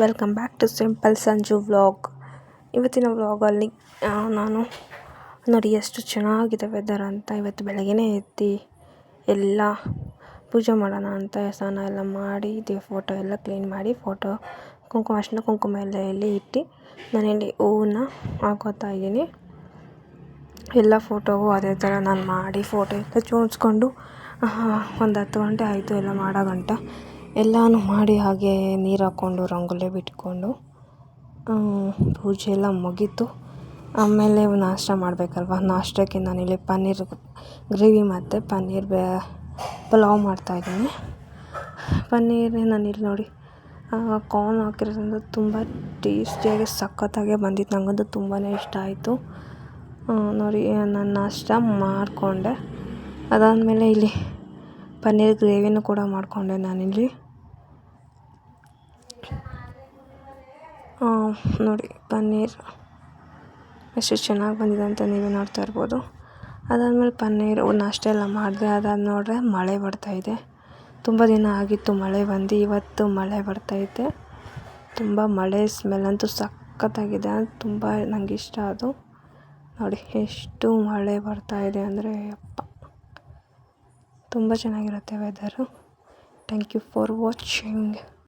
Welcome back to simple Sanju vlog. ಇವತ್ತಿನ ವ್ಲಾಗಲ್ಲಿ ನಾನು ನೋಡಿ ಎಷ್ಟು ಚೆನ್ನಾಗಿದೆ ವೆದರ್ ಅಂತ. ಇವತ್ತು ಬೆಳಗ್ಗೆನೇ ಎದ್ದು ಎಲ್ಲ ಪೂಜೆ ಮಾಡೋಣ ಅಂತ ಸ್ನಾನ ಎಲ್ಲ ಮಾಡಿ ಫೋಟೋ ಎಲ್ಲ ಕ್ಲೀನ್ ಮಾಡಿ ಅರಿಶಿನ ಕುಂಕುಮ ಎಲ್ಲ ಎಲ್ಲಿ ಇಟ್ಟು ನಾನಿಲ್ಲಿ ಹೂವನ್ನ ಹಾಕೋತಾ ಇದ್ದೀನಿ. ಎಲ್ಲ ಫೋಟೋಗೂ ಅದೇ ಥರ ನಾನು ಮಾಡಿ ಫೋಟೋ ಎಲ್ಲ ಜೋಡಿಸ್ಕೊಂಡು ಒಂದು 10 ಗಂಟೆ ಆಯಿತು ಎಲ್ಲ ಮಾಡೋ ಗಂಟ. ಎಲ್ಲನೂ ಮಾಡಿ ಹಾಗೆ ನೀರು ಹಾಕ್ಕೊಂಡು ರಂಗೋಲಿ ಬಿಟ್ಕೊಂಡು ಪೂಜೆ ಎಲ್ಲ ಮುಗೀತು. ಆಮೇಲೆ ನಾಷ್ಟ ಮಾಡಬೇಕಲ್ವ. ನಾಷ್ಟಕ್ಕೆ ನಾನಿಲ್ಲಿ ಪನ್ನೀರ್ ಗ್ರೇವಿ ಮತ್ತು ಪನ್ನೀರ್ ಪಲಾವ್ ಮಾಡ್ತಾಯಿದ್ದೀನಿ. ಪನ್ನೀರ್ ನಾನಿಲ್ಲಿ ನೋಡಿ ಕಾರ್ನ್ ಹಾಕಿರೋದ್ರಿಂದ ತುಂಬ ಟೇಸ್ಟಿಯಾಗಿ ಸಖತ್ತಾಗೆ ಬಂದಿತ್ತು. ನನಗಂತೂ ತುಂಬಾ ಇಷ್ಟ ಆಯಿತು. ನೋಡಿ ನಾನು ನಾಷ್ಟ ಮಾಡಿಕೊಂಡೆ. ಅದಾದಮೇಲೆ ಇಲ್ಲಿ ಪನ್ನೀರ್ ಗ್ರೇವಿನೂ ಕೂಡ ಮಾಡಿಕೊಂಡೆ ನಾನಿಲ್ಲಿ. ನೋಡಿ ಪನ್ನೀರ್ ಎಷ್ಟು ಚೆನ್ನಾಗಿ ಬಂದಿದೆ ಅಂತ ನೀವೇ ನೋಡ್ತಾ ಇರ್ಬೋದು. ಅದಾದಮೇಲೆ ಪನ್ನೀರ್ ನಾಷ್ಟ ಎಲ್ಲ ಮಾಡಿದೆ. ಅದಾದ ನೋಡಿದ್ರೆ ಮಳೆ ಬರ್ತಾಯಿದೆ. ತುಂಬ ದಿನ ಆಗಿತ್ತು ಮಳೆ ಬಂದು. ಇವತ್ತು ಮಳೆ ಬರ್ತೈತೆ. ತುಂಬ ಮಳೆ ಸ್ಮೆಲ್ ಅಂತೂ ಸಖತ್ತಾಗಿದೆ. ತುಂಬ ನನಗೆ ಇಷ್ಟ ಅದು. ನೋಡಿ ಎಷ್ಟು ಮಳೆ ಬರ್ತಾಯಿದೆ ಅಂದರೆ ಅಪ್ಪ, ತುಂಬ ಚೆನ್ನಾಗಿರುತ್ತೆ weather. Thank you for watching.